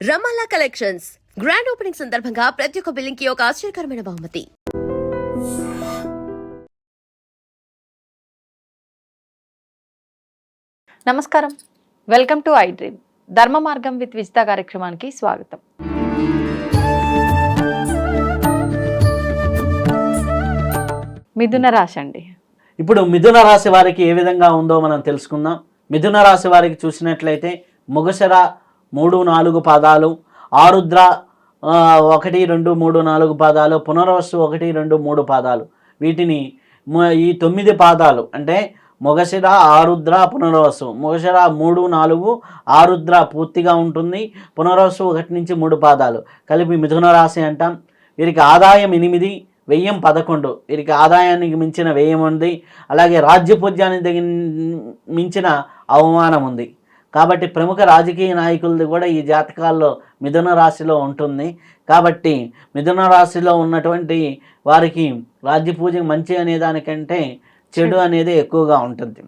రమాలా collections grand opening సందర్భంగా ప్రతి ఒక్క బిల్లింగ్ కి ఒక ఆశ్చర్యకరమైన బహుమతి. నమస్కారం, వెల్కమ్ టు ఐ డ్రీమ్. ధర్మ మార్గం విత్ విజిత కార్యక్రమానికి స్వాగతం. మిథున రాశి అండి. ఇప్పుడు మిథున రాశి వారికి ఏ విధంగా ఉందో మనం తెలుసుకుందాం. మిథున రాశి వారికి చూసినట్లయితే మృగశిర 3-4 పాదాలు, ఆరుద్ర 1-2-3-4 పాదాలు, పునర్వసు 1-2-3 పాదాలు, వీటిని ఈ 9 పాదాలు అంటే మృగశిర, ఆరుద్ర, పునర్వసు. మృగశిర 3-4, ఆరుద్ర పూర్తిగా ఉంటుంది, పునర్వసు 1-3 పాదాలు కలిపి మిథున రాశి అంటాం. వీరికి ఆదాయం 8, వ్యయం 11. వీరికి ఆదాయానికి మించిన వ్యయం ఉంది, అలాగే రాజ్యపూజ్యానికి మించిన అవమానం ఉంది. కాబట్టి ప్రముఖ రాజకీయ నాయకులది కూడా ఈ జాతకాల్లో మిథున రాశిలో ఉంటుంది. కాబట్టి మిథున రాశిలో ఉన్నటువంటి వారికి రాజ్యపూజ మంచి అనే దానికంటే చెడు అనేది ఎక్కువగా ఉంటుంది.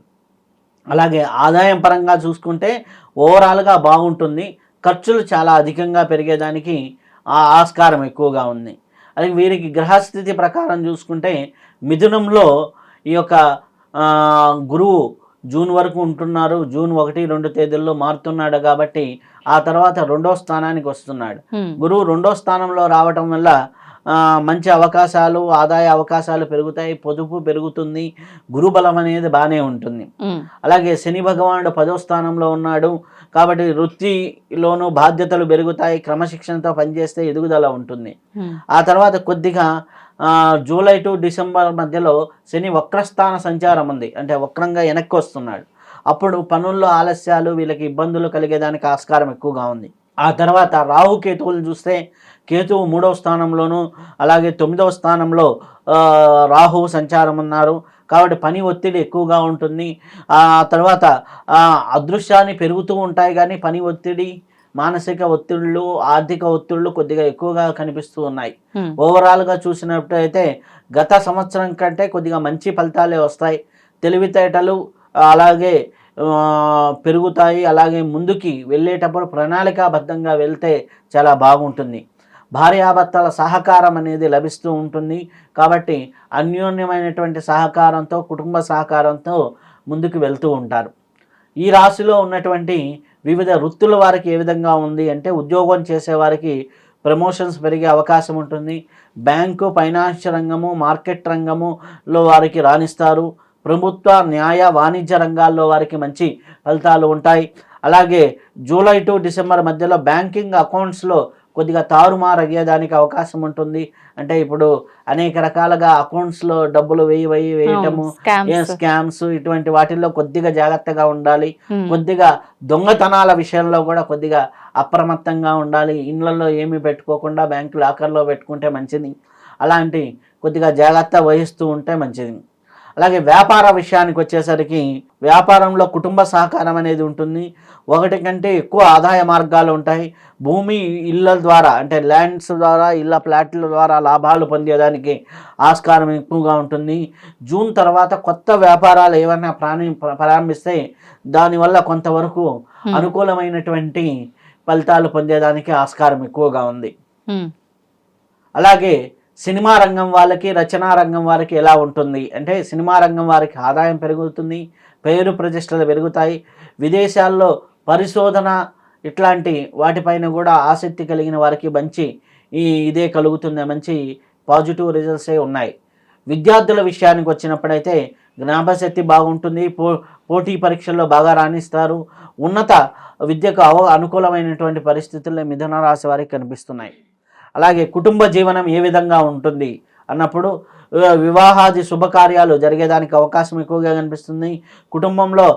అలాగే ఆదాయం పరంగా చూసుకుంటే ఓవరాల్గా బాగుంటుంది, ఖర్చులు చాలా అధికంగా పెరిగేదానికి ఆస్కారం ఎక్కువగా ఉంది. అలాగే వీరికి గ్రహస్థితి ప్రకారం చూసుకుంటే మిథునంలో ఈ యొక్క గురువు జూన్ వరకు ఉంటున్నారు. జూన్ 1-2 తేదీల్లో మారుతున్నాడు కాబట్టి ఆ తర్వాత 2వ స్థానానికి వస్తున్నాడు. గురువు 2వ స్థానంలో రావటం వల్ల మంచి అవకాశాలు, ఆదాయ అవకాశాలు పెరుగుతాయి, పొదుపు పెరుగుతుంది, గురుబలం అనేది బాగానే ఉంటుంది. అలాగే శని భగవానుడు 10వ స్థానంలో ఉన్నాడు కాబట్టి వృత్తిలోనూ బాధ్యతలు పెరుగుతాయి, క్రమశిక్షణతో పనిచేస్తే ఎదుగుదల ఉంటుంది. ఆ తర్వాత కొద్దిగా జూలై టు డిసెంబర్ మధ్యలో శని వక్రస్థాన సంచారం ఉంది, అంటే వక్రంగా వెనక్కి వస్తున్నాడు. అప్పుడు పనుల్లో ఆలస్యాలు, వీళ్ళకి ఇబ్బందులు కలిగేదానికి ఆస్కారం ఎక్కువగా ఉంది. ఆ తర్వాత రాహు కేతువులు చూస్తే కేతువు 3వ స్థానంలోను, అలాగే 9వ స్థానంలో రాహువు సంచారం ఉన్నారు కాబట్టి పని ఒత్తిడి ఎక్కువగా ఉంటుంది. ఆ తర్వాత అదృశ్యాన్ని పెరుగుతూ ఉంటాయి కానీ పని ఒత్తిడి, మానసిక ఒత్తిళ్ళు, ఆర్థిక ఒత్తిళ్ళు కొద్దిగా ఎక్కువగా కనిపిస్తూ ఉన్నాయి. ఓవరాల్గా చూసినట్టయితే గత సంవత్సరం కంటే కొద్దిగా మంచి ఫలితాలే వస్తాయి. తెలివితేటలు అలాగే పెరుగుతాయి. అలాగే ముందుకి వెళ్ళేటప్పుడు ప్రణాళికాబద్ధంగా వెళ్తే చాలా బాగుంటుంది. భార్యాభర్తల సహకారం అనేది లభిస్తూ ఉంటుంది కాబట్టి అన్యోన్యమైనటువంటి సహకారంతో, కుటుంబ సహకారంతో ముందుకు వెళ్తూ ఉంటారు. ఈ రాశిలో ఉన్నటువంటి వివిధ వృత్తుల వారికి ఏ విధంగా ఉంది అంటే ఉద్యోగం చేసేవారికి ప్రమోషన్స్ పెరిగే అవకాశం ఉంటుంది. బ్యాంకు, ఫైనాన్స్ రంగము, మార్కెట్ రంగములో వారికి రాణిస్తారు. ప్రభుత్వ, న్యాయ, వాణిజ్య రంగాల్లో వారికి మంచి ఫలితాలు ఉంటాయి. అలాగే జూలై టు డిసెంబర్ మధ్యలో బ్యాంకింగ్ అకౌంట్స్లో కొద్దిగా తారుమారు అయ్యేదానికి అవకాశం ఉంటుంది. అంటే ఇప్పుడు అనేక రకాలుగా అకౌంట్స్లో డబ్బులు వేయటము, స్కామ్స్, ఇటువంటి వాటిల్లో కొద్దిగా జాగ్రత్తగా ఉండాలి. కొద్దిగా దొంగతనాల విషయంలో కూడా కొద్దిగా అప్రమత్తంగా ఉండాలి. ఇళ్లలో ఏమీ పెట్టుకోకుండా బ్యాంకు లాకర్లో పెట్టుకుంటే మంచిది. అలాంటి కొద్దిగా జాగ్రత్త వహిస్తూ ఉంటే మంచిది. అలాగే వ్యాపార విషయానికి వచ్చేసరికి వ్యాపారంలో కుటుంబ సహకారం అనేది ఉంటుంది. 1 కంటే ఎక్కువ ఆదాయ మార్గాలు ఉంటాయి. భూమి, ఇళ్ళ ద్వారా అంటే ల్యాండ్స్ ద్వారా, ఇళ్ళ ఫ్లాట్ల ద్వారా లాభాలు పొందేదానికి ఆస్కారం ఎక్కువగా ఉంటుంది. జూన్ తర్వాత కొత్త వ్యాపారాలు ఏమైనా ప్రారంభిస్తే దానివల్ల కొంతవరకు అనుకూలమైనటువంటి ఫలితాలు పొందేదానికి ఆస్కారం ఎక్కువగా ఉంది. అలాగే సినిమా రంగం వాళ్ళకి, రచనా రంగం వారికి ఎలా ఉంటుంది అంటే సినిమా రంగం వారికి ఆదాయం పెరుగుతుంది, పేరు ప్రతిష్టలు పెరుగుతాయి. విదేశాల్లో పరిశోధన ఇట్లాంటి వాటిపైన కూడా ఆసక్తి కలిగిన వారికి మంచి ఇదే కలుగుతుంది, మంచి పాజిటివ్ రిజల్ట్సే ఉన్నాయి. విద్యార్థుల విషయానికి వచ్చినప్పుడైతే జ్ఞాపశక్తి బాగుంటుంది, పోటీ పరీక్షల్లో బాగా రాణిస్తారు. ఉన్నత విద్యకు అనుకూలమైనటువంటి పరిస్థితుల్లో మిథున రాశి వారికి కనిపిస్తున్నాయి. అలాగే కుటుంబ జీవనం ఏ విధంగా ఉంటుంది అన్నప్పుడు వివాహాది శుభకార్యాలు జరిగేదానికి అవకాశం ఎక్కువగా కనిపిస్తుంది. కుటుంబంలో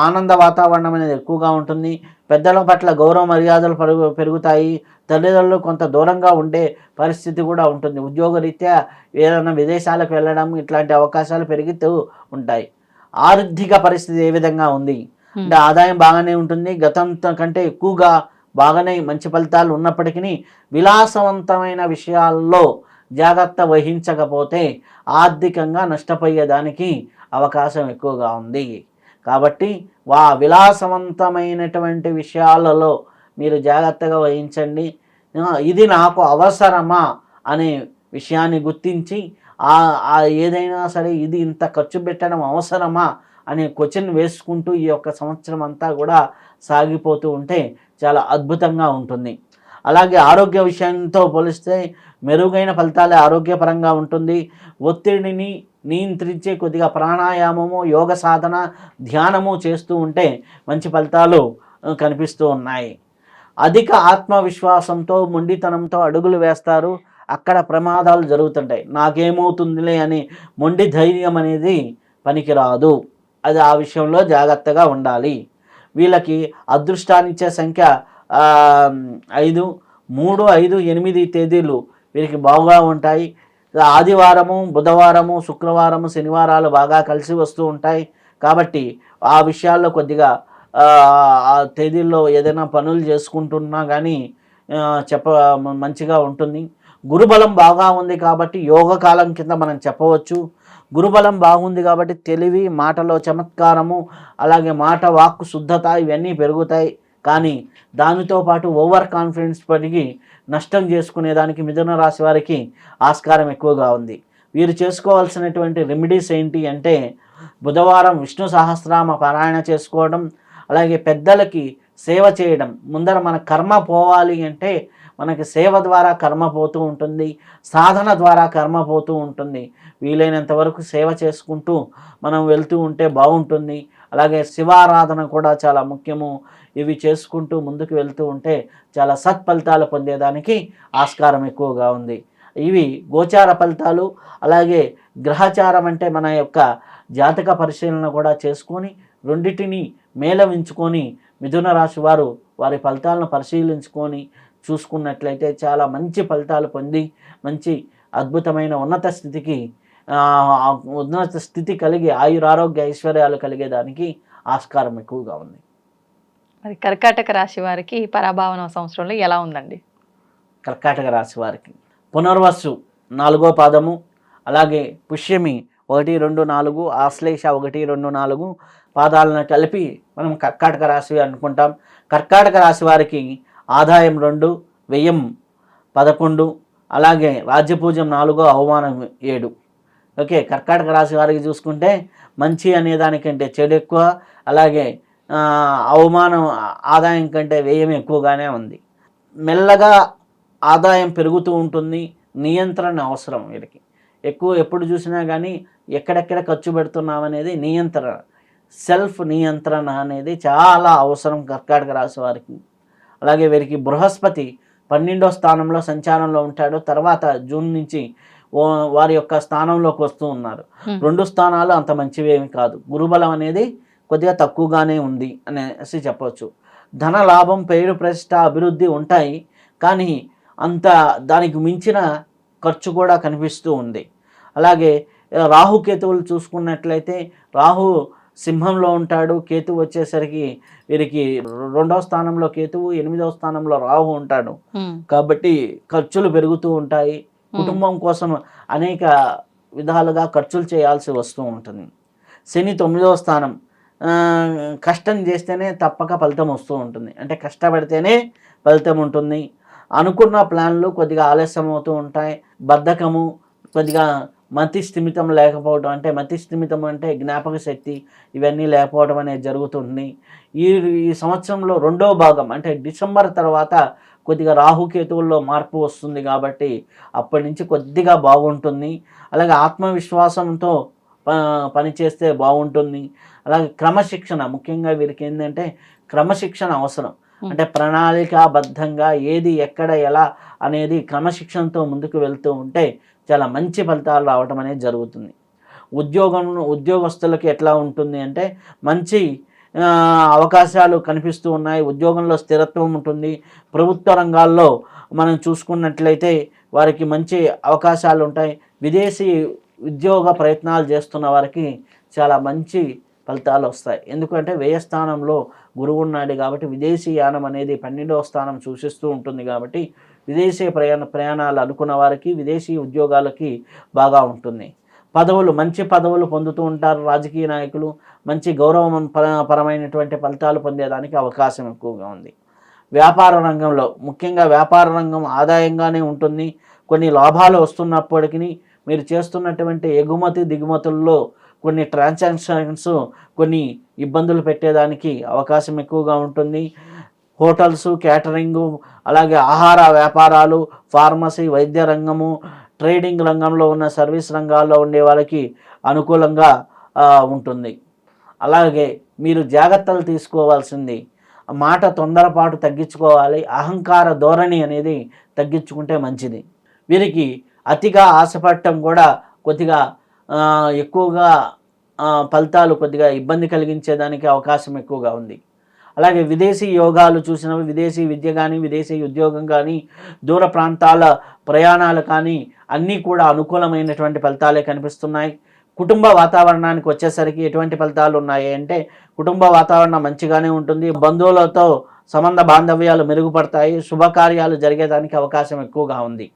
ఆనంద వాతావరణం అనేది ఎక్కువగా ఉంటుంది. పెద్దల పట్ల గౌరవ మర్యాదలు పెరుగుతాయి. తల్లిదండ్రులు కొంత దూరంగా ఉండే పరిస్థితి కూడా ఉంటుంది. ఉద్యోగరీత్యా ఏదైనా విదేశాలకు వెళ్ళడం ఇట్లాంటి అవకాశాలు పెరుగుతూ ఉంటాయి. ఆర్థిక పరిస్థితి ఏ విధంగా ఉంది అంటే ఆదాయం బాగానే ఉంటుంది, గతం కంటే ఎక్కువగా బాగానే మంచి ఫలితాలు ఉన్నప్పటికీ విలాసవంతమైన విషయాల్లో జాగ్రత్త వహించకపోతే ఆర్థికంగా నష్టపోయేదానికి అవకాశం ఎక్కువగా ఉంది. కాబట్టి విలాసవంతమైనటువంటి విషయాలలో మీరు జాగ్రత్తగా వహించండి. ఇది నాకు అవసరమా అనే విషయాన్ని గుర్తించి ఏదైనా సరే ఇది ఇంత ఖర్చు పెట్టడం అవసరమా అనే క్వశ్చన్ వేసుకుంటూ ఈ యొక్క సంవత్సరం అంతా కూడా సాగిపోతూ ఉంటే చాలా అద్భుతంగా ఉంటుంది. అలాగే ఆరోగ్య విషయంతో పోలిస్తే మెరుగైన ఫలితాలే ఆరోగ్యపరంగా ఉంటుంది. ఒత్తిడిని నియంత్రించే కొద్దిగా ప్రాణాయామము, యోగ సాధన, ధ్యానము చేస్తూ ఉంటే మంచి ఫలితాలు కనిపిస్తూ ఉన్నాయి. అధిక ఆత్మవిశ్వాసంతో మొండితనంతో అడుగులు వేస్తారు. అక్కడ ప్రమాదాలు జరుగుతుంటాయి. నాకేమవుతుందిలే అని మొండి ధైర్యం అనేది పనికిరాదు. అది ఆ విషయంలో జాగ్రత్తగా ఉండాలి. వీళ్ళకి అదృష్టాన్నిచ్చే సంఖ్య 5, 3, 5, 8 తేదీలు వీరికి బాగా ఉంటాయి. ఆదివారము, బుధవారము, శుక్రవారము, శనివారాలు బాగా కలిసి వస్తూ ఉంటాయి. కాబట్టి ఆ విషయాల్లో కొద్దిగా ఆ తేదీల్లో ఏదైనా పనులు చేసుకుంటున్నా కానీ మంచిగా ఉంటుంది. గురుబలం బాగా ఉంది కాబట్టి యోగకాలం కింద మనం చెప్పవచ్చు. గురుబలం బాగుంది కాబట్టి తెలివి, మాటలో చమత్కారము, అలాగే మాట వాక్కు శుద్ధత ఇవన్నీ పెరుగుతాయి. కానీ దానితో పాటు ఓవర్ కాన్ఫిడెన్స్ పెరిగి నష్టం చేసుకునేదానికి మిథున రాశి వారికి ఆస్కారం ఎక్కువగా ఉంది. వీరు చేసుకోవాల్సినటువంటి రెమెడీస్ ఏంటి అంటే బుధవారం విష్ణు సహస్రనామ పారాయణ చేసుకోవడం, అలాగే పెద్దలకి సేవ చేయడం. ముందర మన కర్మ పోవాలి అంటే మనకి సేవ ద్వారా కర్మ పోతూ ఉంటుంది, సాధన ద్వారా కర్మ పోతూ ఉంటుంది. వీలైనంత వరకు సేవ చేసుకుంటూ మనం వెళ్తూ ఉంటే బాగుంటుంది. అలాగే శివారాధన కూడా చాలా ముఖ్యము. ఇవి చేసుకుంటూ ముందుకు వెళ్తూ ఉంటే చాలా సత్ఫలితాలు పొందేదానికి ఆస్కారం ఎక్కువగా ఉంది. ఇవి గోచార ఫలితాలు. అలాగే గ్రహచారం అంటే మన యొక్క జాతక పరిశీలన కూడా చేసుకొని రెండింటిని మేళవించుకొని మిథున రాశి వారు వారి ఫలితాలను పరిశీలించుకొని చూసుకున్నట్లయితే చాలా మంచి ఫలితాలు పొంది మంచి అద్భుతమైన ఉన్నత స్థితి కలిగి ఆయురారోగ్య ఐశ్వర్యాలు కలిగేదానికి ఆస్కారం ఎక్కువగా ఉంది. మరి కర్కాటక రాశి వారికి పరాభావన సంవత్సరంలో ఎలా ఉందండి? కర్కాటక రాశి వారికి పునర్వసు 4వ పాదము, అలాగే పుష్యమి 1, 2, 4, ఆశ్లేష 1, 2, 4 పాదాలను కలిపి మనం కర్కాటక రాశి అనుకుంటాం. కర్కాటక రాశి వారికి ఆదాయం 2, వ్యయం 11, అలాగే రాజ్యపూజ్యం 4, అవమానం 7. ఓకే, కర్కాటక రాశి వారికి చూసుకుంటే మంచి అనేదానికంటే చెడు ఎక్కువ, అలాగే అవమానం ఆదాయం కంటే వ్యయం ఎక్కువగానే ఉంది. మెల్లగా ఆదాయం పెరుగుతూ ఉంటుంది. నియంత్రణ అవసరం వీరికి. ఎప్పుడు చూసినా కానీ ఎక్కడెక్కడ ఖర్చు పెడుతున్నామనేది నియంత్రణ, సెల్ఫ్ నియంత్రణ అనేది చాలా అవసరం కర్కాటక రాశి వారికి. అలాగే వీరికి బృహస్పతి 12వ స్థానంలో సంచారంలో ఉంటాడు. తర్వాత జూన్ నుంచి వారి యొక్క స్థానంలోకి వస్తూ ఉన్నారు. 2 స్థానాలు అంత మంచివి ఏమి కాదు. గురుబలం అనేది కొద్దిగా తక్కువగానే ఉంది అనేసి చెప్పవచ్చు. ధన లాభం, పేరు ప్రతిష్ట, అభివృద్ధి ఉంటాయి. కానీ అంత దానికి మించిన ఖర్చు కూడా కనిపిస్తూ ఉంది. అలాగే రాహుకేతువులు చూసుకున్నట్లయితే రాహు సింహంలో ఉంటాడు, కేతువు వచ్చేసరికి వీరికి 2వ స్థానంలో కేతువు, 8వ స్థానంలో రాహు ఉంటాడు. కాబట్టి ఖర్చులు పెరుగుతూ ఉంటాయి. కుటుంబం కోసం అనేక విధాలుగా ఖర్చులు చేయాల్సి వస్తూ ఉంటుంది. శని 9వ స్థానం, కష్టం చేస్తేనే తప్పక ఫలితం వస్తూ ఉంటుంది. అంటే కష్టపడితేనే ఫలితం ఉంటుంది. అనుకున్న ప్లాన్లు కొద్దిగా ఆలస్యం అవుతూ ఉంటాయి. బద్ధకము, కొద్దిగా మతి స్థిమితం లేకపోవడం, అంటే మతి స్థిమితం అంటే జ్ఞాపక శక్తి ఇవన్నీ లేకపోవడం అనేది జరుగుతుంది. ఈ సంవత్సరంలో 2వ భాగం అంటే డిసెంబర్ తర్వాత కొద్దిగా రాహుకేతువుల్లో మార్పు వస్తుంది కాబట్టి అప్పటి నుంచి కొద్దిగా బాగుంటుంది. అలాగే ఆత్మవిశ్వాసంతో పనిచేస్తే బాగుంటుంది. అలాగే క్రమశిక్షణ, ముఖ్యంగా వీరికి ఏంటంటే క్రమశిక్షణ అవసరం. అంటే ప్రణాళికాబద్ధంగా ఏది ఎక్కడ ఎలా అనేది క్రమశిక్షణతో ముందుకు వెళ్తూ ఉంటే చాలా మంచి ఫలితాలు రావడం అనేది జరుగుతుంది. ఉద్యోగస్తులకి ఎట్లా ఉంటుంది అంటే మంచి అవకాశాలు కనిపిస్తూ ఉన్నాయి. ఉద్యోగంలో స్థిరత్వం ఉంటుంది. ప్రభుత్వ రంగాల్లో మనం చూసుకున్నట్లయితే వారికి మంచి అవకాశాలు ఉంటాయి. విదేశీ ఉద్యోగ ప్రయత్నాలు చేస్తున్న వారికి చాలా మంచి ఫలితాలు వస్తాయి. ఎందుకంటే వ్యయస్థానంలో గురువు ఉన్నాడు కాబట్టి విదేశీ యానం అనేది 12వ స్థానం సూచిస్తూ ఉంటుంది. కాబట్టి విదేశీ ప్రయాణాలు అనుకున్న వారికి విదేశీ ఉద్యోగాలకి బాగా ఉంటుంది. మంచి పదవులు పొందుతూ ఉంటారు. రాజకీయ నాయకులు మంచి గౌరవం పరమైనటువంటి ఫలితాలు పొందేదానికి అవకాశం ఎక్కువగా ఉంది. వ్యాపార రంగంలో, ముఖ్యంగా వ్యాపార రంగం ఆదాయంగానే ఉంటుంది. కొన్ని లాభాలు వస్తున్నప్పటికీ మీరు చేస్తున్నటువంటి ఎగుమతి దిగుమతుల్లో కొన్ని ట్రాన్సాక్షన్స్ కొన్ని ఇబ్బందులు పెట్టేదానికి అవకాశం ఎక్కువగా ఉంటుంది. హోటల్స్, క్యాటరింగు, అలాగే ఆహార వ్యాపారాలు, ఫార్మసీ, వైద్య రంగము, ట్రేడింగ్ రంగంలో ఉన్న సర్వీస్ రంగాల్లో ఉండే వాళ్ళకి అనుకూలంగా ఉంటుంది. అలాగే మీరు జాగ్రత్తలు తీసుకోవాల్సింది, మాట తొందరపాటు తగ్గించుకోవాలి. అహంకార ధోరణి అనేది తగ్గించుకుంటే మంచిది. వీరికి అతిగా ఆశపడటం కూడా కొద్దిగా ఎక్కువగా ఫలితాలు కొద్దిగా ఇబ్బంది కలిగించేదానికి అవకాశం ఎక్కువగా ఉంది. అలాగే విదేశీ యోగాలు చూసినవి, విదేశీ విద్య కానీ, విదేశీ ఉద్యోగం కానీ, దూర ప్రాంతాల ప్రయాణాలు కానీ అన్నీ కూడా అనుకూలమైనటువంటి ఫలితాలే కనిపిస్తున్నాయి. కుటుంబ వాతావరణానికి వచ్చేసరికి ఎటువంటి ఫలితాలు ఉన్నాయి అంటే, కుటుంబ వాతావరణం మంచిగానే ఉంటుంది. బంధువులతో సంబంధ బాంధవ్యాలు మెరుగుపడతాయి. శుభకార్యాలు జరిగేదానికి అవకాశం ఎక్కువగా ఉంది.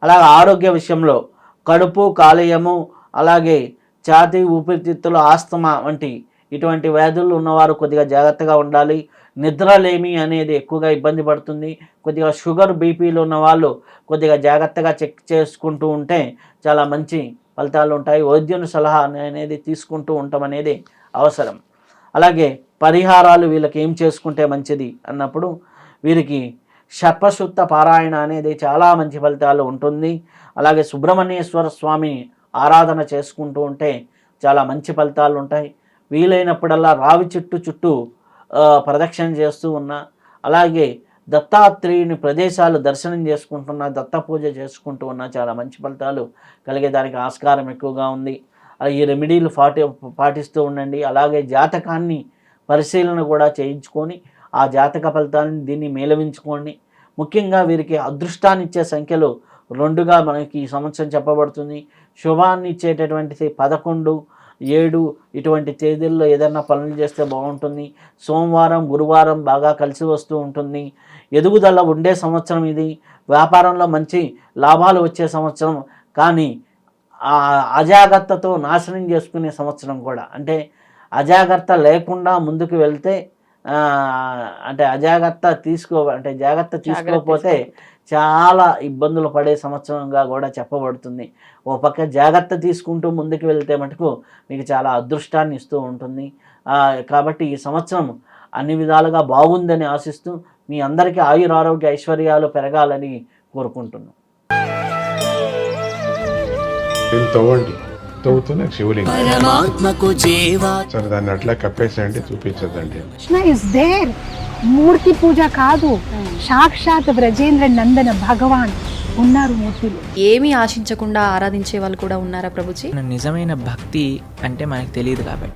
అలాగే ఆరోగ్య విషయంలో కడుపు, కాలేయము, అలాగే ఛాతీ, ఊపిరితిత్తులు, ఆస్తమా వంటి ఇటువంటి వ్యాధులు ఉన్నవారు కొద్దిగా జాగ్రత్తగా ఉండాలి. నిద్రలేమి అనేది ఎక్కువగా ఇబ్బంది పడుతుంది. కొద్దిగా షుగర్, బీపీలు ఉన్న వాళ్ళు కొద్దిగా జాగ్రత్తగా చెక్ చేసుకుంటూ ఉంటే చాలా మంచి ఫలితాలు ఉంటాయి. వైద్యుని సలహా అనేది తీసుకుంటూ ఉండటం అనేది అవసరం. అలాగే పరిహారాలు వీళ్ళకి ఏం చేసుకుంటే మంచిది అన్నప్పుడు వీరికి షట్పశుద్ధ పారాయణ అనేది చాలా మంచి ఫలితాలు ఉంటుంది. అలాగే సుబ్రహ్మణ్యేశ్వర స్వామి ఆరాధన చేసుకుంటూ ఉంటే చాలా మంచి ఫలితాలు ఉంటాయి. వీలైనప్పుడల్లా రావి చెట్టు చుట్టూ ప్రదక్షిణ చేస్తూ ఉన్నా, అలాగే దత్తాత్రేయుని ప్రదేశాలు దర్శనం చేసుకుంటున్నా, దత్త పూజ చేసుకుంటూ ఉన్నా చాలా మంచి ఫలితాలు కలిగేదానికి ఆస్కారం ఎక్కువగా ఉంది. ఈ రెమెడీలు పాటిస్తూ ఉండండి. అలాగే జాతకాన్ని పరిశీలన కూడా చేయించుకొని ఆ జాతక ఫలితాన్ని దీన్ని మేళవించుకోండి. ముఖ్యంగా వీరికి అదృష్టాన్ని ఇచ్చే సంఖ్యలు 2గా మనకి ఈ సంవత్సరం చెప్పబడుతుంది. శుభాన్ని ఇచ్చేటటువంటిది 11, 7 ఇటువంటి తేదీల్లో ఏదైనా పనులు చేస్తే బాగుంటుంది. సోమవారం, గురువారం బాగా కలిసి వస్తూ ఉంటుంది. ఎదుగుదల ఉండే సంవత్సరం ఇది. వ్యాపారంలో మంచి లాభాలు వచ్చే సంవత్సరం. కానీ అజాగ్రత్తతో నాశనం చేసుకునే సంవత్సరం కూడా. అంటే అజాగ్రత్త లేకుండా ముందుకు వెళ్తే జాగ్రత్త తీసుకోకపోతే చాలా ఇబ్బందులు పడే సంవత్సరంగా కూడా చెప్పబడుతుంది. ఓ పక్క జాగ్రత్త తీసుకుంటూ ముందుకు వెళ్తే మటుకు మీకు చాలా అదృష్టాన్ని ఇస్తూ ఉంటుంది. కాబట్టి ఈ సంవత్సరం అన్ని విధాలుగా బాగుందని ఆశిస్తూ మీ అందరికీ ఆయురారోగ్య ఐశ్వర్యాలు పెరగాలని కోరుకుంటున్నాను. తవ్వుతూనే శివలింగం. సరే దాన్ని అట్లా కప్పేసేయండి, చూపించదండి. Krishna is there. మూర్తి పూజ కాదు, సాక్షాత్ బ్రజేంద్ర నందన భగవాన్ ఉన్నారు మూర్తిలో. ఏమీ ఆశించకుండా ఆరాధించే వాళ్ళు కూడా ఉన్నారా ప్రభుజీ? నిజమైన భక్తి అంటే మనకు తెలియదు కాబట్టి